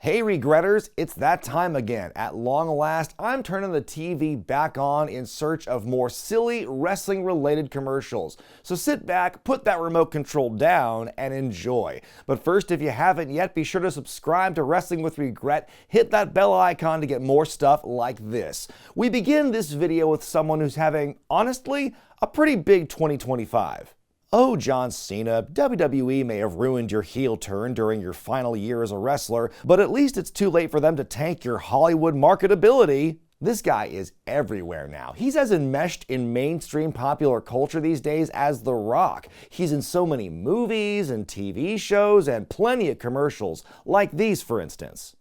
Hey regretters, it's that time again. At long last, I'm turning the TV back on in search of more silly wrestling-related commercials. So sit back, put that remote control down, and enjoy. But first, if you haven't yet, be sure to subscribe to Wrestling with Regret, hit that bell icon to get more stuff like this. We begin this video with someone who's having, honestly, a pretty big 2025. Oh, John Cena, WWE may have ruined your heel turn during your final year as a wrestler, but at least it's too late for them to tank your Hollywood marketability. This guy is everywhere now. He's as enmeshed in mainstream popular culture these days as The Rock. He's in so many movies and TV shows and plenty of commercials, like these for instance.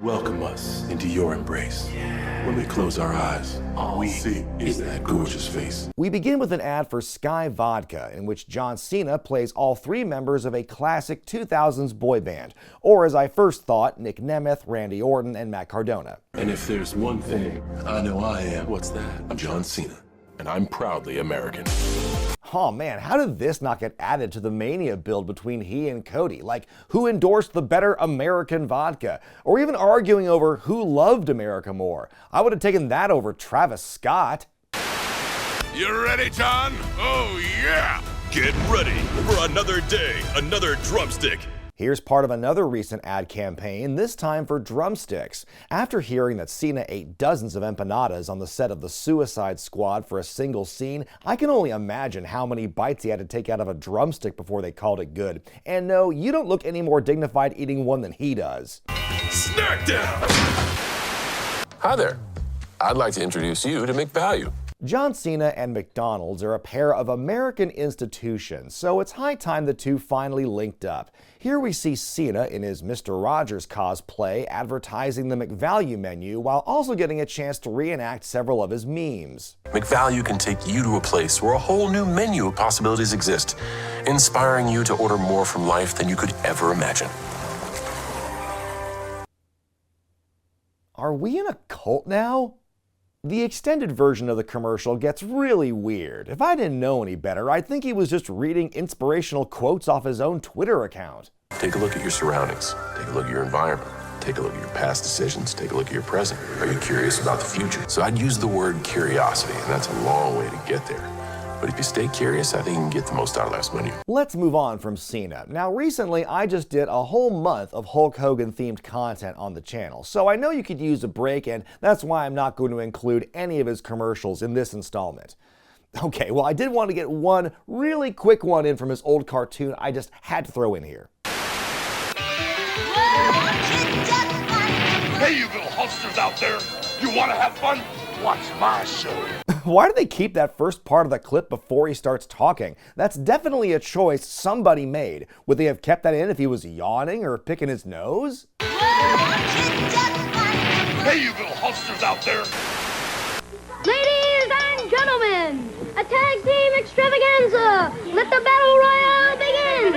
Welcome us into your embrace. When we close our eyes, all we see is that gorgeous face. We begin with an ad for Sky Vodka, in which John Cena plays all three members of a classic 2000s boy band, or as I first thought, Nick Nemeth, Randy Orton, and Matt Cardona. And if there's one thing I know I am, what's that? I'm John Cena, and I'm proudly American. Oh man, how did this not get added to the Mania build between he and Cody? Like, who endorsed the better American vodka? Or even arguing over who loved America more? I would have taken that over Travis Scott. You ready, John? Oh yeah! Get ready for another day, another drumstick. Here's part of another recent ad campaign, this time for drumsticks. After hearing that Cena ate dozens of empanadas on the set of The Suicide Squad for a single scene, I can only imagine how many bites he had to take out of a drumstick before they called it good. And no, you don't look any more dignified eating one than he does. Snackdown! Hi there. I'd like to introduce you to McValue. John Cena and McDonald's are a pair of American institutions, so it's high time the two finally linked up. Here we see Cena in his Mr. Rogers cosplay advertising the McValue menu while also getting a chance to reenact several of his memes. McValue can take you to a place where a whole new menu of possibilities exist, inspiring you to order more from life than you could ever imagine. Are we in a cult now? The extended version of the commercial gets really weird. If I didn't know any better, I'd think he was just reading inspirational quotes off his own Twitter account. Take a look at your surroundings. Take a look at your environment. Take a look at your past decisions. Take a look at your present. Are you curious about the future? So I'd use the word curiosity, and that's a long way to get there. But if you stay curious, I think you can get the most out of last menu. Let's move on from Cena. Now recently I just did a whole month of Hulk Hogan themed content on the channel, so I know you could use a break, and that's why I'm not going to include any of his commercials in this installment. Okay, well I did want to get one really quick one in from his old cartoon I just had to throw in here. Hey, you little Hulksters out there! You want to have fun? Watch my show. Why do they keep that first part of the clip before he starts talking? That's definitely a choice somebody made. Would they have kept that in if he was yawning or picking his nose? Hey, you little Hulksters out there! Ladies and gentlemen, a tag team extravaganza! Let the battle royale begin!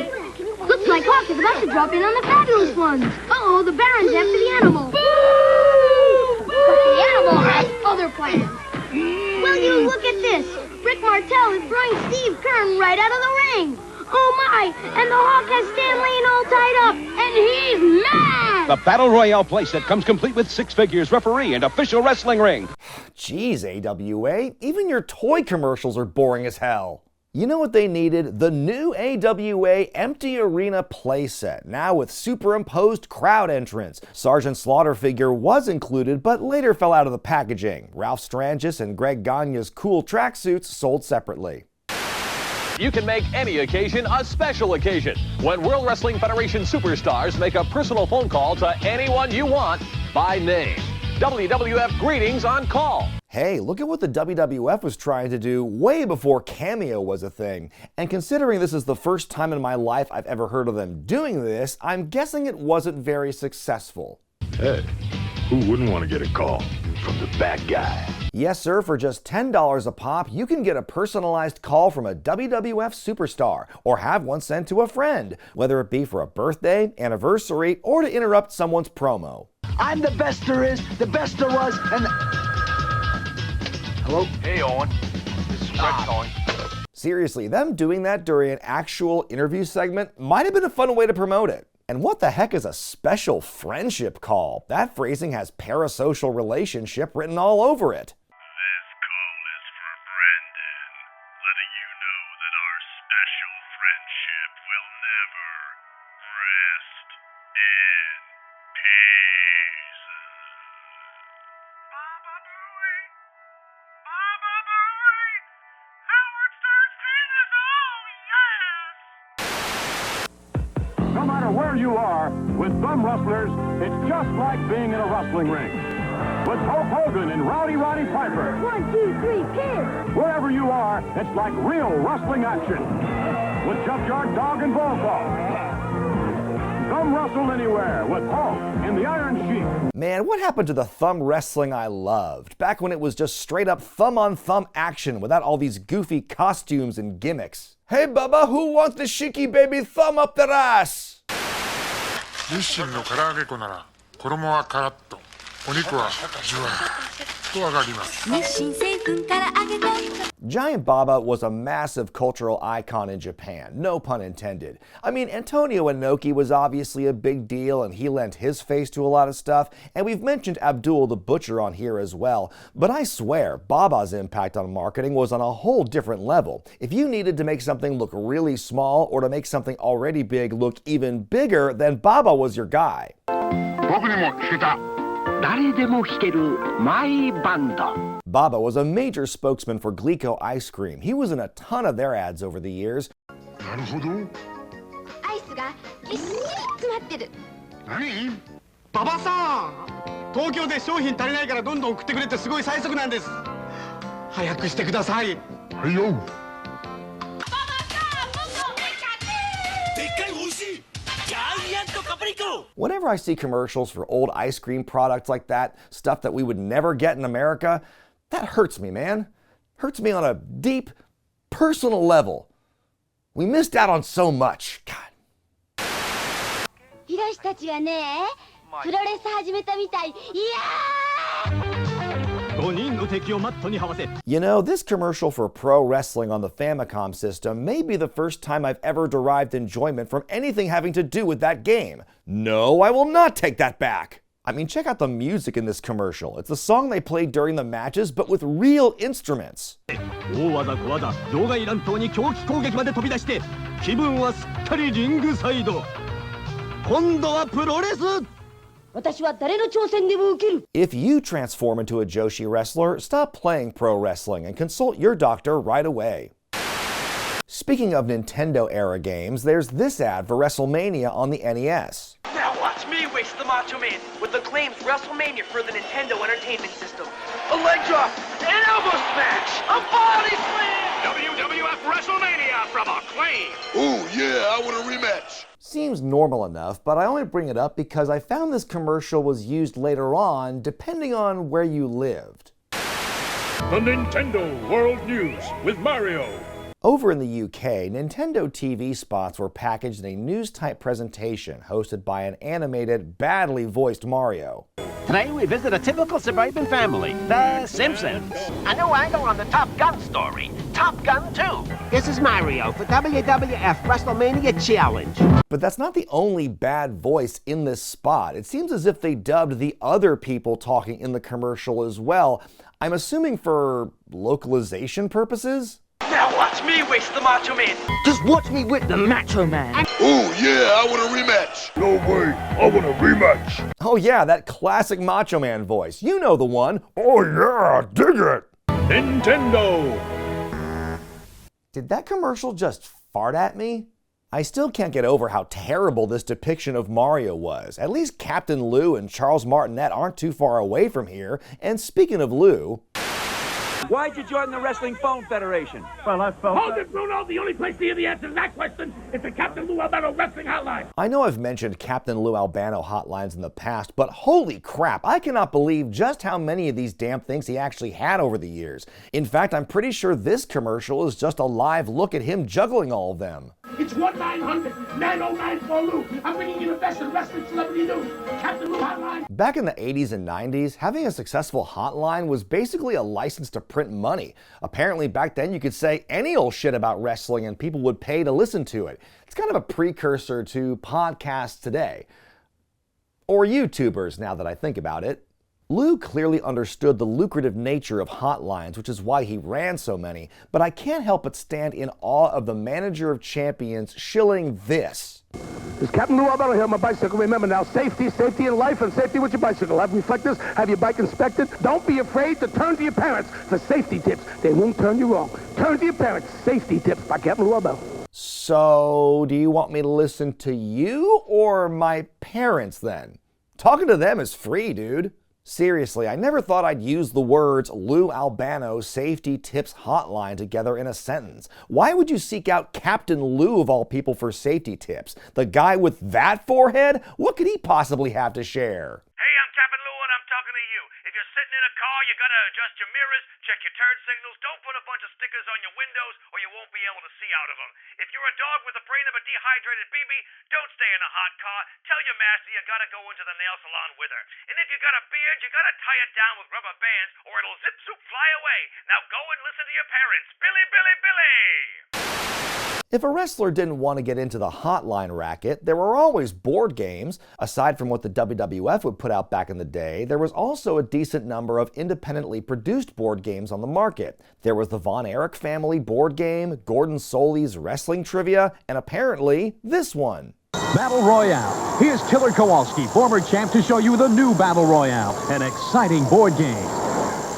Looks like Hawk is about to drop in on the fabulous ones. Uh-oh, the Baron's after the animal. But the animal has other plans. Will you look at this? Rick Martel is throwing Steve Kern right out of the ring. Oh my, and the Hawk has Stan Lane all tied up, and he's mad! The Battle Royale playset comes complete with 6 figures, referee, and official wrestling ring. Jeez, AWA, even your toy commercials are boring as hell. You know what they needed? The new AWA Empty Arena playset, now with superimposed crowd entrance. Sergeant Slaughter figure was included, but later fell out of the packaging. Ralph Strangis and Greg Gagne's cool tracksuits sold separately. You can make any occasion a special occasion when World Wrestling Federation superstars make a personal phone call to anyone you want by name. WWF Greetings on Call. Hey, look at what the WWF was trying to do way before Cameo was a thing. And considering this is the first time in my life I've ever heard of them doing this, I'm guessing it wasn't very successful. Hey, who wouldn't want to get a call from the bad guy? Yes, sir, for just $10 a pop, you can get a personalized call from a WWF superstar, or have one sent to a friend, whether it be for a birthday, anniversary, or to interrupt someone's promo. I'm the best there is, the best there was, and... Hello? Hey, Owen. This is Fred calling. Seriously, them doing that during an actual interview segment might have been a fun way to promote it. And what the heck is a special friendship call? That phrasing has parasocial relationship written all over it. This call is for Brendan, letting you know that our special friendship will never rest in peace. Baba Booey! Baba Booey! Howard Stern's penis! Oh, yes! No matter where you are, with thumb rustlers, it's just like being in a wrestling ring. With Hulk Hogan and Rowdy Roddy Piper. 1, 2, 3, pin! Wherever you are, it's like real wrestling action. With Junkyard Dog and Bulldog. Thumb wrestle anywhere with Hulk in the Iron Sheik. Man, what happened to the thumb wrestling I loved? Back when it was just straight up thumb-on-thumb action without all these goofy costumes and gimmicks. Hey Bubba, who wants the Shiki baby thumb up their ass? 日清の唐揚げ粉なら衣はカラッとお肉はジュワッと揚がります。日清製粉から揚げ粉。 Giant Baba was a massive cultural icon in Japan, no pun intended. I mean, Antonio Inoki was obviously a big deal and he lent his face to a lot of stuff, and we've mentioned Abdul the Butcher on here as well, but I swear, Baba's impact on marketing was on a whole different level. If you needed to make something look really small or to make something already big look even bigger, then Baba was your guy. 僕にも聞けた。誰でも弾けるマイバンド。 Baba was a major spokesman for Glico ice cream. He was in a ton of their ads over the years. なるほど。アイスがぎっしり詰まってる。何？馬場さん、東京で商品足りないからどんどん送ってくれってすごい催促なんです。早くしてください。はいよ。Whenever I see commercials for old ice cream products like that, stuff that we would never get in America, that hurts me, man. Hurts me on a deep, personal level. We missed out on so much. God. ヒロシたちはね、プロレス始めたみたい。いやー！ You know, this commercial for pro wrestling on the Famicom system may be the first time I've ever derived enjoyment from anything having to do with that game. No, I will not take that back. I mean, check out the music in this commercial. It's the song they played during the matches, but with real instruments. 大技小技場外乱闘に狂気攻撃まで飛び出して気分はすっかりリングサイド。今度はプロレス。 If you transform into a Joshi wrestler, stop playing pro wrestling and consult your doctor right away. Speaking of Nintendo-era games, there's this ad for WrestleMania on the NES. Now watch me wish the Macho Man with Acclaim's WrestleMania for the Nintendo Entertainment System. A leg drop, an elbow smash, a body slam! WWF WrestleMania from Acclaim! Ooh, yeah, I want a rematch. Seems normal enough, but I only bring it up because I found this commercial was used later on, depending on where you lived. The Nintendo World News with Mario. Over in the UK, Nintendo TV spots were packaged in a news-type presentation hosted by an animated, badly voiced Mario. Today we visit a typical suburban family, the Simpsons. A new angle on the Top Gun story, Top Gun 2. This is Mario for WWF WrestleMania Challenge. But that's not the only bad voice in this spot. It seems as if they dubbed the other people talking in the commercial as well. I'm assuming for localization purposes? Now watch me wish the Macho Man. Just watch me with the Macho Man. Ooh, yeah, I want a rematch. No way, I want a rematch. Oh yeah, that classic Macho Man voice. You know the one. Oh yeah, dig it. Nintendo. Did that commercial just fart at me? I still can't get over how terrible this depiction of Mario was. At least Captain Lou and Charles Martinet aren't too far away from here. And speaking of Lou... Why'd you join the Wrestling Phone Federation? Well, I felt... Hold it, Bruno. The only place to hear the answer to that question is the Captain Lou Albano Wrestling Hotline. I know I've mentioned Captain Lou Albano hotlines in the past, but holy crap, I cannot believe just how many of these damn things he actually had over the years. In fact, I'm pretty sure this commercial is just a live look at him juggling all of them. It's 1-900-909 for Lou. I'm bringing you the best in wrestling celebrity news. Captain Lou Hotline. Back in the 80s and 90s, having a successful hotline was basically a license to print money. Apparently back then you could say any old shit about wrestling and people would pay to listen to it. It's kind of a precursor to podcasts today. Or YouTubers, now that I think about it. Lou clearly understood the lucrative nature of hotlines, which is why he ran so many, but I can't help but stand in awe of the manager of champions shilling this. It's Captain Lou Albano here on my bicycle. Remember now, safety in life and safety with your bicycle. Have reflectors, have your bike inspected. Don't be afraid to turn to your parents for safety tips. They won't turn you wrong. Turn to your parents. Safety tips by Captain Lou Albano. So, do you want me to listen to you or my parents then? Talking to them is free, dude. Seriously, I never thought I'd use the words Lou Albano Safety Tips Hotline together in a sentence. Why would you seek out Captain Lou of all people for safety tips? The guy with that forehead? What could he possibly have to share? Hey, I'm Captain Lou and I'm talking to you. If you're sitting in a car, you gotta adjust your mirrors, check your turn signals, don't put a bunch of stickers on your windows or you won't be able to see out of them. If you're a dog with the brain of a dehydrated BB, don't stay in a hot car. Tell your master you gotta go into the nail salon with her. And if you got a beard, you gotta tie it down with rubber bands or it'll zip-zoop fly away. Now go and listen to your parents. Billy, Billy, Billy! If a wrestler didn't want to get into the hotline racket, there were always board games. Aside from what the WWF would put out back in the day, there was also a decent number of independently produced board games on the market. There was the Von Erich family board game, Gordon Soley's wrestling trivia, and apparently this one. Battle Royale. Here's Killer Kowalski, former champ, to show you the new Battle Royale, an exciting board game.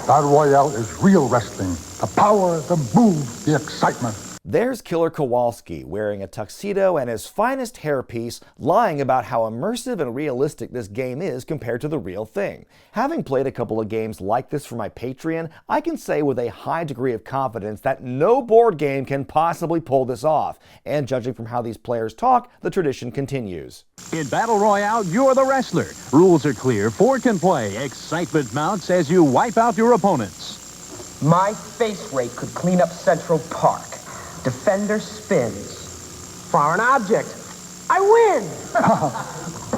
Battle Royale is real wrestling. The power, the move, the excitement. There's Killer Kowalski, wearing a tuxedo and his finest hairpiece, lying about how immersive and realistic this game is compared to the real thing. Having played a couple of games like this for my Patreon, I can say with a high degree of confidence that no board game can possibly pull this off. And judging from how these players talk, the tradition continues. In Battle Royale, you're the wrestler. Rules are clear, four can play. Excitement mounts as you wipe out your opponents. My face rate could clean up Central Park. Defender spins. Foreign object. I win!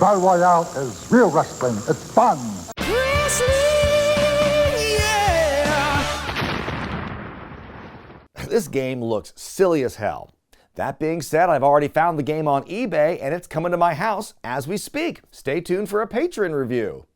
Battle Royale is real wrestling. It's fun. Wrestling, yeah! This game looks silly as hell. That being said, I've already found the game on eBay and it's coming to my house as we speak. Stay tuned for a Patreon review.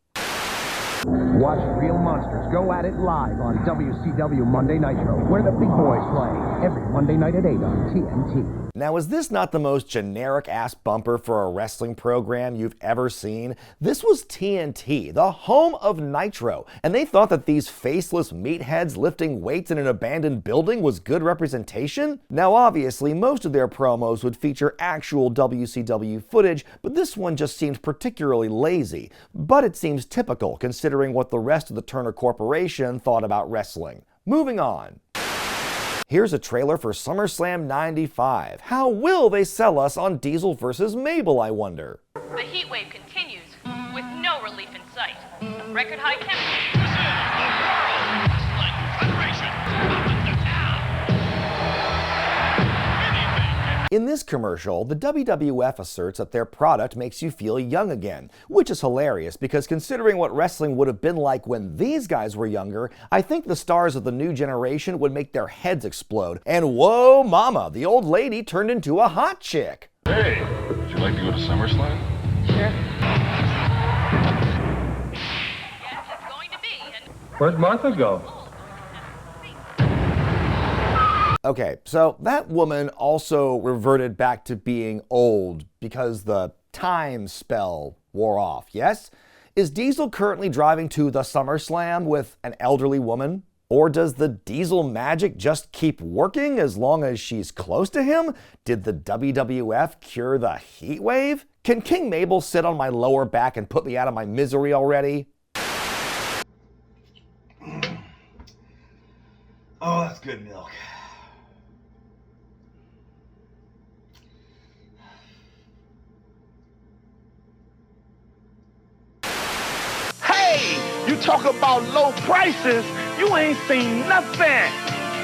Watch Real Monsters go at it live on WCW Monday Nitro, where the big boys play, every Monday night at 8 on TNT. Now, is this not the most generic-ass bumper for a wrestling program you've ever seen? This was TNT, the home of Nitro, and they thought that these faceless meatheads lifting weights in an abandoned building was good representation? Now, obviously, most of their promos would feature actual WCW footage, but this one just seemed particularly lazy. But it seems typical, considering what the rest of the Turner Corporation thought about wrestling. Moving on. Here's a trailer for SummerSlam 95. How will they sell us on Diesel versus Mabel, I wonder? The heat wave continues with no relief in sight. Record high temperatures. In this commercial, the WWF asserts that their product makes you feel young again, which is hilarious because considering what wrestling would have been like when these guys were younger, I think the stars of the new generation would make their heads explode. And whoa mama, the old lady turned into a hot chick. Hey, would you like to go to SummerSlam? Sure. Where'd Martha go? Okay, so that woman also reverted back to being old because the time spell wore off, yes? Is Diesel currently driving to the SummerSlam with an elderly woman? Or does the Diesel magic just keep working as long as she's close to him? Did the WWF cure the heat wave? Can King Mabel sit on my lower back and put me out of my misery already? Oh, that's good milk. You talk about low prices, you ain't seen nothing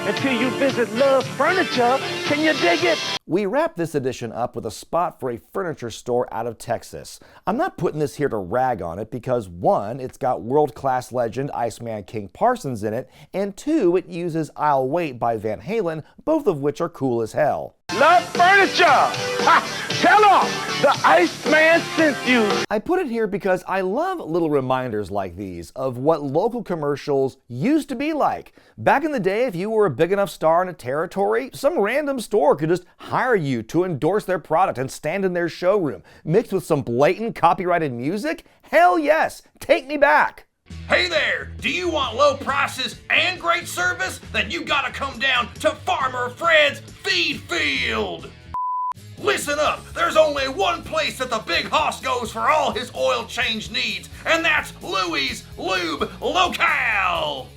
until you visit Love's Furniture. Can you dig it? We wrap this edition up with a spot for a furniture store out of Texas. I'm not putting this here to rag on it because 1, it's got world-class legend Iceman King Parsons in it, and 2, it uses I'll Wait by Van Halen, both of which are cool as hell. Love furniture! Ha! Tell them the Iceman sent you! I put it here because I love little reminders like these of what local commercials used to be like. Back in the day, if you were a big enough star in a territory, some random store could just hire you to endorse their product and stand in their showroom. Mixed with some blatant copyrighted music? Hell yes! Take me back! Hey there! Do you want low prices and great service? Then you gotta come down to Farmer Fred's Feed Field! Listen up, there's only one place that the big hoss goes for all his oil change needs, and that's Louie's Lube Locale!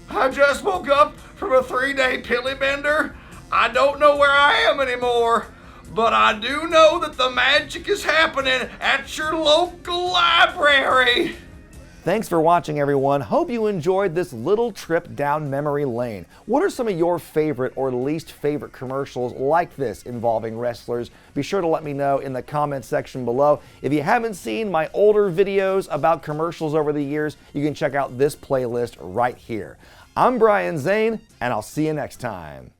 I just woke up from a 3-day pilly bender. I don't know where I am anymore, but I do know that the magic is happening at your local library. Thanks for watching, everyone. Hope you enjoyed this little trip down memory lane. What are some of your favorite or least favorite commercials like this involving wrestlers? Be sure to let me know in the comment section below. If you haven't seen my older videos about commercials over the years, you can check out this playlist right here. I'm Brian Zane, and I'll see you next time.